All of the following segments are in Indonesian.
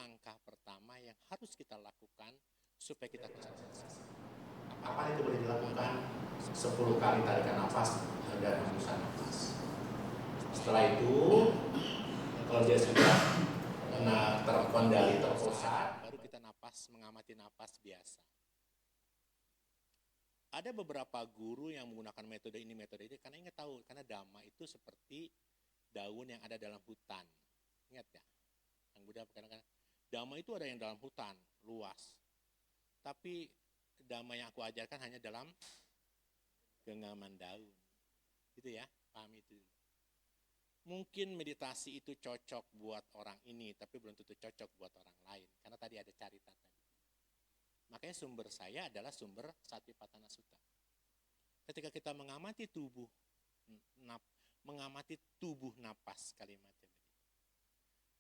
langkah pertama yang harus kita lakukan supaya kita konsentrasi. Apa itu boleh dilakukan? 10 kali tarikan nafas dan hembusan nafas. Setelah itu, kalau dia sudah terkendali, terpusat, baru kita mengamati napas biasa. Ada beberapa guru yang menggunakan metode ini karena ingat tahu, karena Dhamma itu seperti daun yang ada dalam hutan. Ingat ya? Yang Buddha kadang-kadang Dhamma itu ada yang dalam hutan, luas. Tapi Dhamma yang aku ajarkan hanya dalam genggaman daun. Gitu ya, paham itu. Mungkin meditasi itu cocok buat orang ini, tapi belum tentu cocok buat orang lain. Karena tadi ada carita tadi. Makanya sumber saya adalah sumber Satipatthana Sutta. Ketika kita mengamati tubuh napas kalimatnya.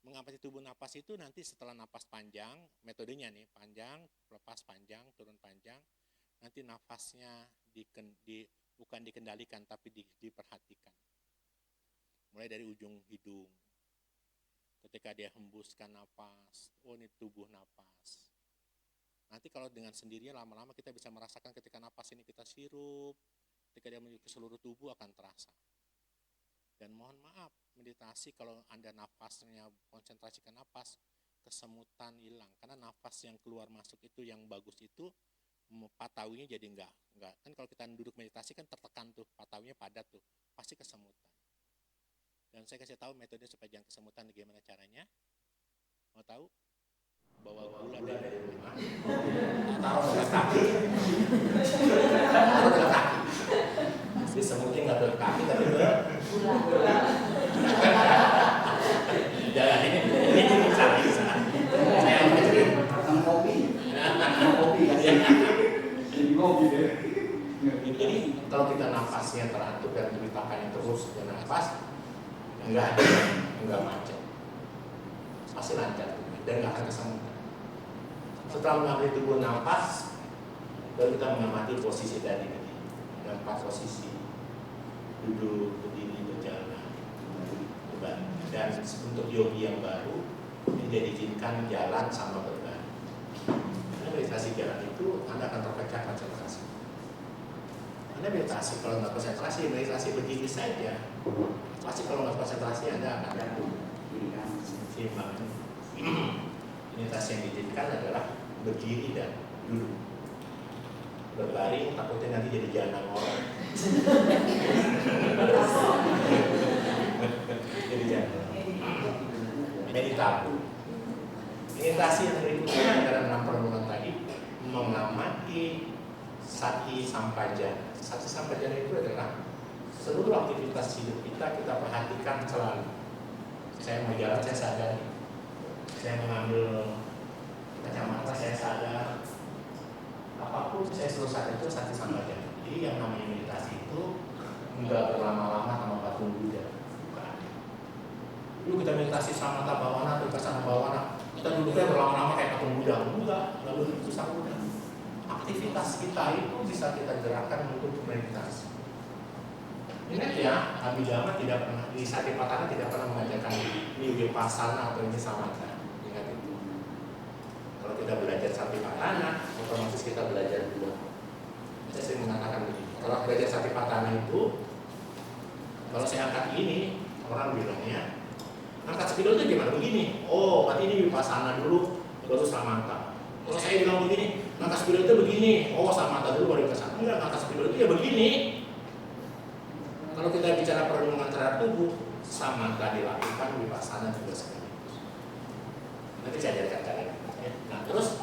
Mengamati tubuh napas itu nanti setelah napas panjang, metodenya nih, panjang, lepas panjang, turun panjang, nanti nafasnya bukan dikendalikan tapi diperhatikan. Mulai dari ujung hidung. Ketika dia hembuskan napas, oh ini tubuh napas. Nanti kalau dengan sendirinya lama-lama kita bisa merasakan ketika napas ini kita sirup, ketika dia menuju ke seluruh tubuh akan terasa. Dan mohon maaf, meditasi kalau Anda nafasnya konsentrasi ke napas, kesemutan hilang. Karena nafas yang keluar masuk itu yang bagus itu, patawinya jadi enggak. Kan kalau kita duduk meditasi kan tertekan tuh, patawinya padat tuh, pasti kesemutan. Dan saya kasih tahu metode supaya jangan kesemutan, bagaimana caranya? Mau tahu? Bawa gula dari rumah, taruh di kaki. Taruh di kaki. Jadi semutnya nggak ke kaki, tapi ke gula. Jangan ini bisa. Saya mau cerita tentang kopi. Jadi kopi deh. Jadi kalau kita nafasnya teratur dan ditahannya terus bernafas, enggak macet, pasti lancar dan nggak akan kesemutan. Setelah mengambil tubuh nafas, baru kita mengamati posisi tadi. Ada 4 posisi: duduk, berdiri, berjalan, berbaring. Dan untuk yogi yang baru, ini diizinkan jalan sama berbaring. Karena meditasi jalan itu Anda akan terpecah konsentrasi. Anda meditasi kalau nggak konsentrasi, meditasi berdiri saja. Pasti kalau nggak konsentrasi Anda akan jatuh. Seimbang. Meditasi yang diizinkan adalah berdiri dan duduk. Berbaring takutnya nanti jadi jalan orang. Jadi jalan. Meditasi yang berikutnya adalah 6 perenungan tadi, mengamati sati sampajana. Sati sampajana itu adalah seluruh aktivitas hidup kita perhatikan selalu. Saya mau jalan, saya sadar. Saya mengambil kacamata, saya sadar. Apapun saya selalu sadar, itu sati sampajana. Jadi yang namanya meditasi itu enggak berlama-lama sama patung Buddha. Bukan. Dulu kita meditasi samatha bhavana, vipassana bhavana, kita duduknya berlama-lama kayak patung Buddha. Enggak, lalu itu sang Buddha. Aktivitas kita itu bisa kita gerakkan untuk meditasi. Ingat ya, Abhidhamma tidak pernah, di Satipatthana tidak pernah mengajarkan ini vipassana atau ini samatha. Ingat itu. Kalau kita belajar Satipatthana, otomatis kita belajar dua. Saya sering mengatakan begini, kalau belajar Satipatthana itu, kalau saya angkat ini, orang bilangnya, angkat spidol itu gimana? Begini. Oh, berarti ini vipassana dulu, baru samatha. Kalau saya bilang begini, angkat spidol itu begini. Oh, samatha dulu baru vipassana. Enggak, angkat spidol itu ya begini. Kalau kita bicara perenungan terhadap tubuh, samatha dilakukan, vipassana juga sekaligus. Nanti saya ajarkan caranya. Nah, terus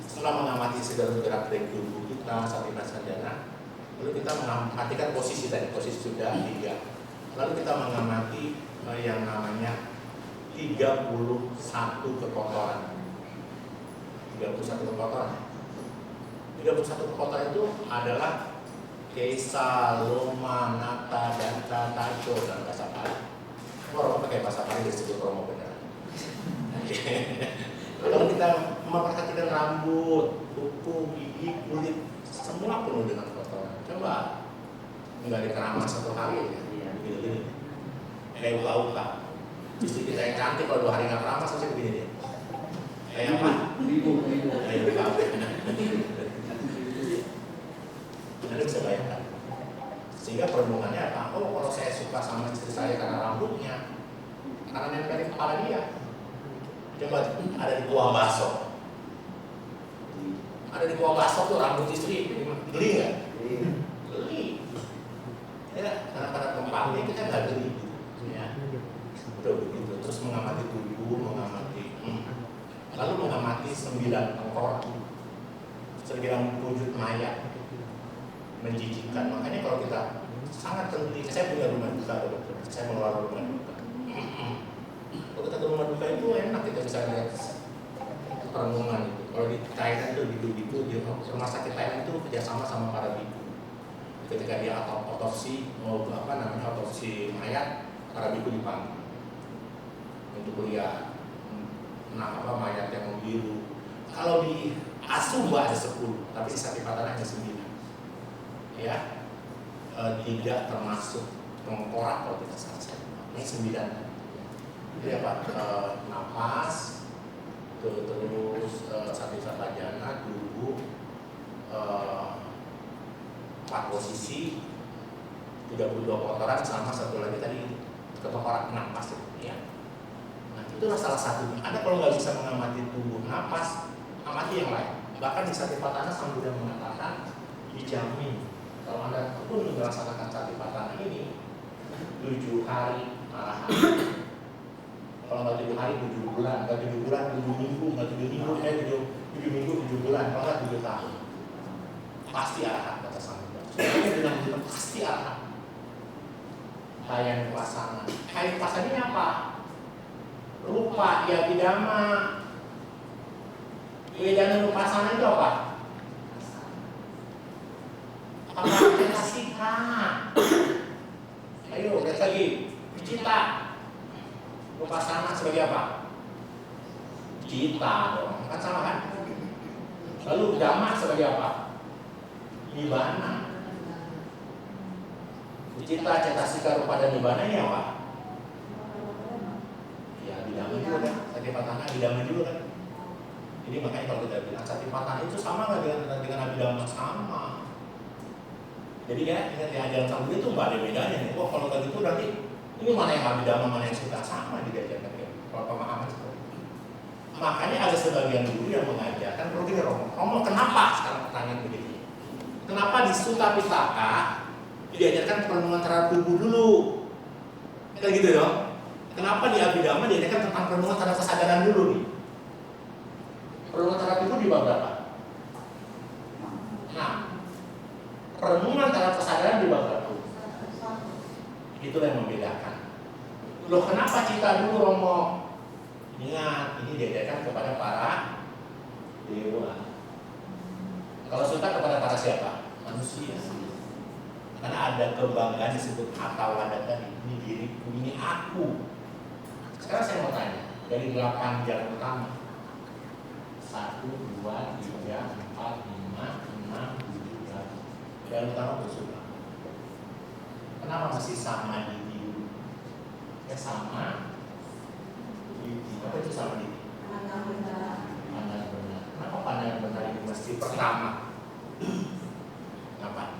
setelah mengamati segala gerak dari tubuh kita, Satipatthana, lalu kita memperhatikan posisi tadi, posisi sudah 3. Lalu kita mengamati yang namanya 31 kekotoran. 31 kekotoran. 31 kekotoran itu adalah Kesa, Loma, Nata, Danta, Taco, dan bahasa Pali. Romo pakai bahasa Pali disebut Romo benar. Kalau kita memperhatikan rambut, kuku, gigi, kulit, semua penuh dengan kotoran. Coba nggak dikeramas 1 hari ya, gini-gini. Kayak uka-uka. Istri kita yang cantik kalau 2 hari nggak keramas, pasti begini dia. Coba ada di Gua Baso. Ada di Gua Baso tuh rambut istri, geli nggak? Geli. Ya, karena pada tempatnya kita nggak geli. Ya, udah begitu. Terus mengamati tubuh, lalu mengamati 9 tengkorak, 9 wujud mayat, menjijikkan. Makanya kalau kita sangat teliti, saya punya rumah duka, dokter. Saya mengelola rumah duka. Kalau kita ke rumah duka itu enak, kita bisa lihat perenungan itu. Kalau di Thailand itu gitu-gitu, di rumah sakit Thailand itu kerjasama sama para biku. Ketika dia otopsi, otopsi mayat, para biku dipanggil untuk kuliah. Mayat yang membiru. Kalau di Asumba ada 10, tapi di Satipatana hanya 9. Ya, tidak termasuk tengkorak kalau kita salah. Ini 9. Jadi apa? Napas, terus Satipatana, duduk, 4 posisi, 32 kotoran, sama satu lagi tadi tengkorak napas ya. Itulah salah satunya. Anda kalau nggak bisa mengamati tubuh, napas, amati yang lain. Bahkan di Satipatana Sang Buddha mengatakan dijamin kalau Anda pun melaksanakan Satipatana ini 7 hari arahan. Kalau nggak 7 hari 7 bulan, nggak 7 bulan 7 minggu, nggak 7 minggu 7 minggu 7 bulan, kalau nggak 7 tahun. Pasti arahan kata Sang Buddha. Sebenarnya bilang gitu pasti arahan. Hayang Pasana. Hayang Pasana ini apa? Rupa, ya bidama. Wedana Nupasana itu apa? Apa kasihka? Ayo, lihat lagi. Cita. Nupasana sebagai apa? Cita dong, kan sama kan? Lalu dhamma sebagai apa? Nibbana. Cita, cetasika, rupa dan nibbana ini apa? Bidama juga kan, Satipatana bidama juga kan. Jadi makanya kalau kita bilang Satipatana itu sama nggak dengan abidama? Sama. Jadi ya ingat ya, ajaran Sang Buddha itu nggak ada bedanya nih. Wah kalau kayak gitu berarti ini mana yang abidama, mana yang sudah sama diajarkan ya. Kalau pemahaman seperti itu. Makanya ada sebagian guru yang mengajarkan kalau gini Romo, kenapa sekarang pertanyaan begini? Kenapa di Sutta Pitaka diajarkan perenungan terhadap tubuh dulu? Kayak gitu dong. Kenapa di Abhidhamma diajarkan tentang perenungan terhadap kesadaran dulu nih? Perenungan terhadap tubuh di bab berapa? Nah, perenungan terhadap kesadaran di bab berapa? Itulah yang membedakan. Loh kenapa cita dulu Romo? Ingat, ini diajarkan kepada para dewa. Kalau Sutta kepada para siapa? Manusia. Karena ada kebanggaan disebut atawada tadi. Ini diriku, ini aku. Sekarang saya mau tanya, dari 8 jalan utama 1, 2, 3, 4, 5, 6, 7, 8 jalan utama bersuara. Kenapa masih sama di dulu? Ya sama di apa itu sama di pandangan benar. Kenapa pandangan benar itu mesti pertama? Kenapa?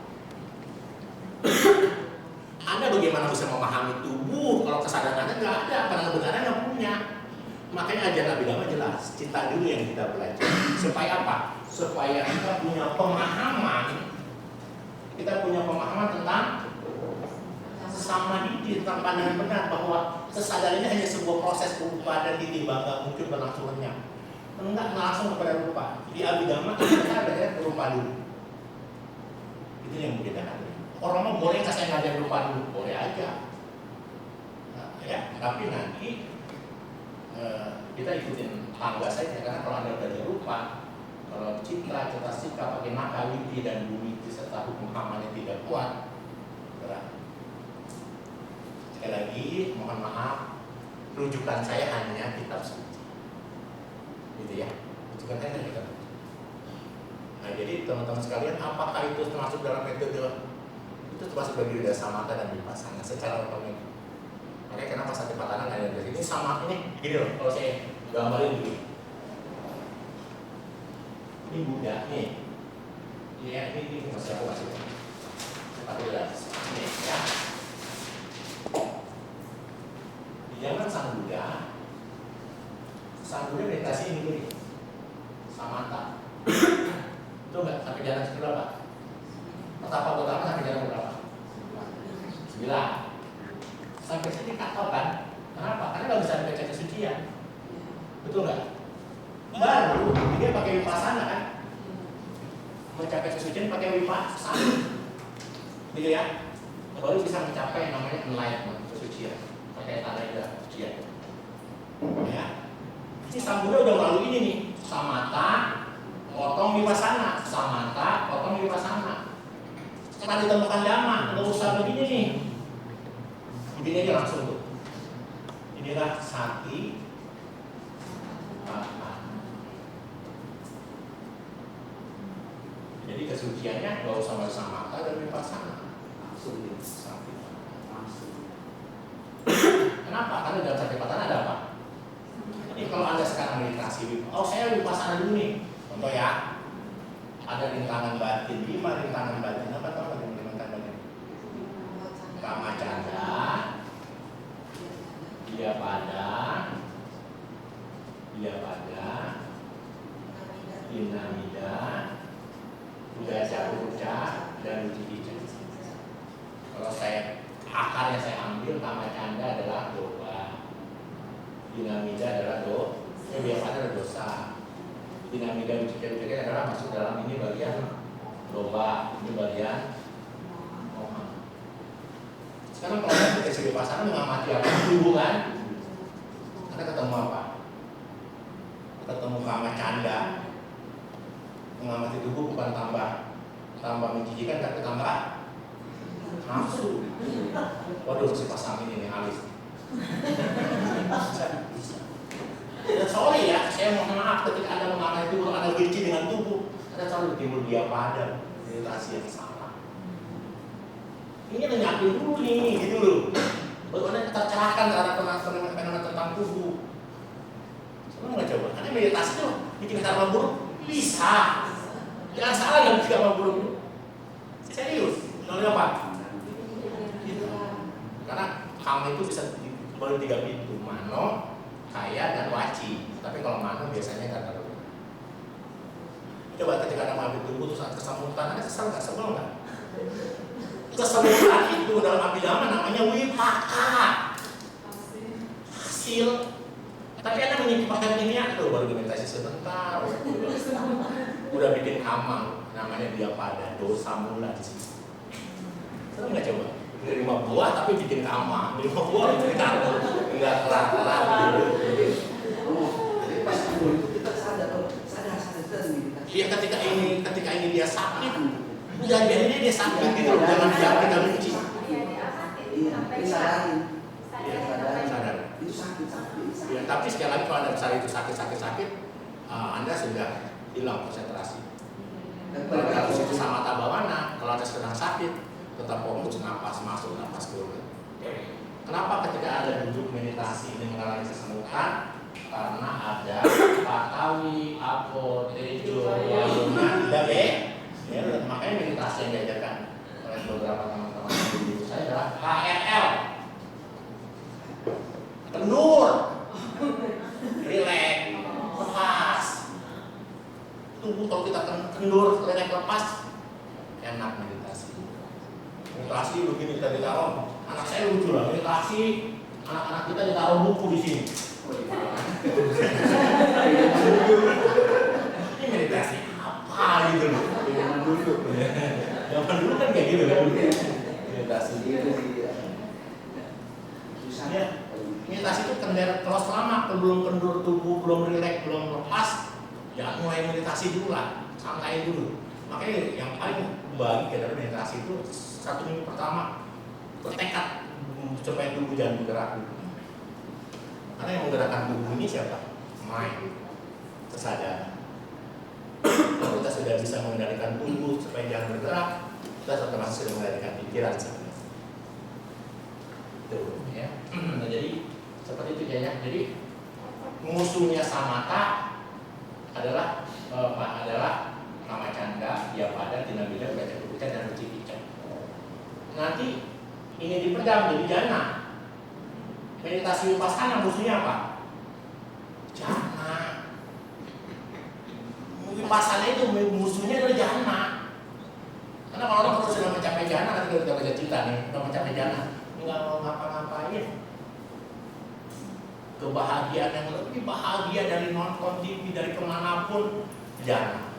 Anda bagaimana bisa memahami tubuh kalau kesadaran Anda nggak ada, pandangan benar Anda punya. Makanya ajaran Abhidhamma jelas, cita dulu yang kita belajar. Supaya apa? Supaya kita punya pemahaman. Kita punya pemahaman tentang samadhi, tentang pandangan benar bahwa kesadaran ini hanya sebuah proses berupa dan tiba-tiba nggak muncul berlangsung lenyap. Enggak langsung kepada rupa. Di Abhidhamma kita belajar berupa dulu. Itu yang membedakan. Orang mau boleh nggak saya ngajar rupa dulu? Boleh aja. Nah, ya, tapi nanti kita ikutin tangga saja karena kalau Anda belajar rupa, kalau citra, cetasika, pakai makaliti dan bumiti serta hukum hamannya tidak kuat, berat. Sekali lagi, mohon maaf, rujukan saya hanya kitab suci, gitu ya. Rujukan saya hanya kitab suci. Nah, jadi teman-teman sekalian, apakah itu termasuk dalam metode? Itu termasuk bagi Widya Samatha dan Vipassana secara otomatis. Makanya kenapa Satipatthana nggak ada dari ini sama ini gini loh, kalau saya gambarin dulu. Ini Buddha nih, ya ini masih aku masih 14 ini ya. Di zaman Sang Buddha Sambunya meditasi ini dulu, samanta. Itu enggak sampai jalan berapa? Pertama sampai jalan berapa? 9. Sampai sini kacau kan? Kenapa? Karena nggak bisa baca kesucian. Betul nggak? Baru dia pakai vipassana kan? Mencapai kesucian pakai vipassana, gitu ya? Baru bisa mencapai yang namanya enlightenment, kesucian. Pakai tanda kesucian. Ya. Ini Sambuddha udah melalui ini nih, samatha, potong vipassana, samatha, potong vipassana. Setelah ditemukan dhamma, nggak usah begini nih. Begini aja langsung tuh. Inilah sati, jadi kesuciannya nggak usah samatha dan vipassana, langsung sati. Kenapa? Karena dalam satipatthana ada apa? Jadi kalau Anda sekarang meditasi, oh saya vipassana dulu nih. Contoh ya, ada rintangan batin, 5 rintangan batin. Apa tahu rintangan batin? Kamacanda, dia pada, dinamida, udaca uca, dan ucikica. Kalau akarnya saya ambil, kamacanda adalah doa, dinamida adalah biasa adalah dosa. Dinamida ucikica adalah masuk dalam ini bagian domba, ini bagian moha. Sekarang kalau kita dikasih vipassana mengamati apa? Tubuh kan? Kita ketemu apa? Ketemu kamacanda. Mengamati tubuh bukan tambah menjijikan, tapi tambah nafsu. Waduh, si pasang ini nih alis. Dan sorry ya, saya mohon maaf ketika Anda mengamati tubuh, Anda benci dengan tubuh, Anda selalu timbul dia pada meditasi yang salah. Ini menyakin dulu nih, gitu loh. Baru Anda tercerahkan terhadap fenomena tentang tubuh. Sebenarnya nggak coba, Anda meditasi tuh bikin karma buruk bisa. Jangan salah yang bikin karma buruk. Serius, soalnya apa? Gitu. Karena karma itu bisa baru 3 pintu, mano, kaya, dan waci. Tapi kalau mano biasanya nggak terlalu. Coba ketika Anda mengambil tubuh terus saat kesamutan, Anda kesal nggak? Sebel nggak? Kesemutan itu dalam abhidhamma namanya wipaka, hasil. Tapi Anda menyimpan ini tuh baru meditasi sebentar, udah bikin amal, namanya dia pada dosa mula di sini. Tahu nggak coba? 5 buah tapi bikin amal, 5 buah bikin karma, nggak kelar-kelar gitu. Jadi pas itu kita sadar Iya ketika ini dia sakit, kejadian ini dia sakit gitu loh, jangan biar kita benci. Sadar. Itu sakit. Ya, tapi sekali lagi kalau Anda besar itu sakit, Anda sudah hilang konsentrasi. Kalau dalam situ samatha bhavana, kalau Anda sedang sakit, tetap fokus napas masuk, napas keluar. Kenapa ketika Anda duduk meditasi ini mengalami kesemutan? Karena ada patawi, apo, tejo, wayuna, tidak ya, makanya meditasi yang diajarkan oleh beberapa teman-teman di saya adalah HRL, kendur, relax, lepas. Tubuh kalau kita kendur, relax, lepas, enak meditasi. Meditasi begini kita ditaruh, anak saya lucu lah, meditasi, anak-anak kita ditaruh buku di sini. Ini meditasi apa gitu loh? Zaman dulu kan kayak gitu kan? Meditasi gitu sih. Ya, meditasi itu kalau selama belum kendur tubuh, belum rileks, belum lepas, ya mulai meditasi dulu lah, santai dulu. Makanya yang paling baik dari meditasi itu 1 minggu pertama bertekad supaya tubuh jangan bergerak dulu. Karena yang menggerakkan tubuh ini siapa? Mind, kesadaran. Kalau kita sudah bisa mengendalikan tubuh supaya jangan bergerak, kita otomatis sudah mengendalikan pikiran sebenarnya. Itu ya. Nah, jadi seperti itu ya. Jadi musuhnya samatha adalah kamacanda, diapada, dinamida, udaca uca, dan ucikica. Nanti ini dipedam jadi jana. Meditasi vipassana musuhnya apa? Jangan. pasalnya itu musuhnya adalah jana. Karena kalau orang sudah mencapai jana, nanti kalau kita baca cerita nih, udah mencapai jana, nggak mau ngapa-ngapain. Kebahagiaan yang lebih bahagia dari nonton TV, dari kemanapun, jana.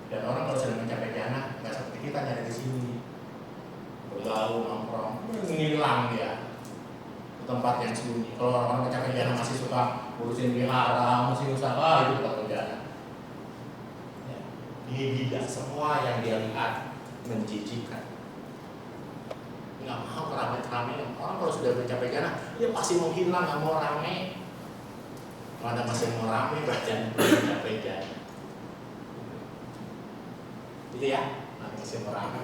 Dan orang kalau sudah mencapai jana, nggak seperti kita nyari di sini, bergaul, nongkrong, ngilang dia ke tempat yang sunyi. Kalau orang mencapai jana masih suka urusin wihara, masih usaha, itu bukan jana. Ya. Ini tidak semua yang dia lihat menjijikan. Nggak mau rame-rame. Orang kalau sudah mencapai jana, dia pasti menghilang, nggak mau rame. Kalau ada masih mau rame, berarti belum mencapai jana. Gitu ya, masih mau rame.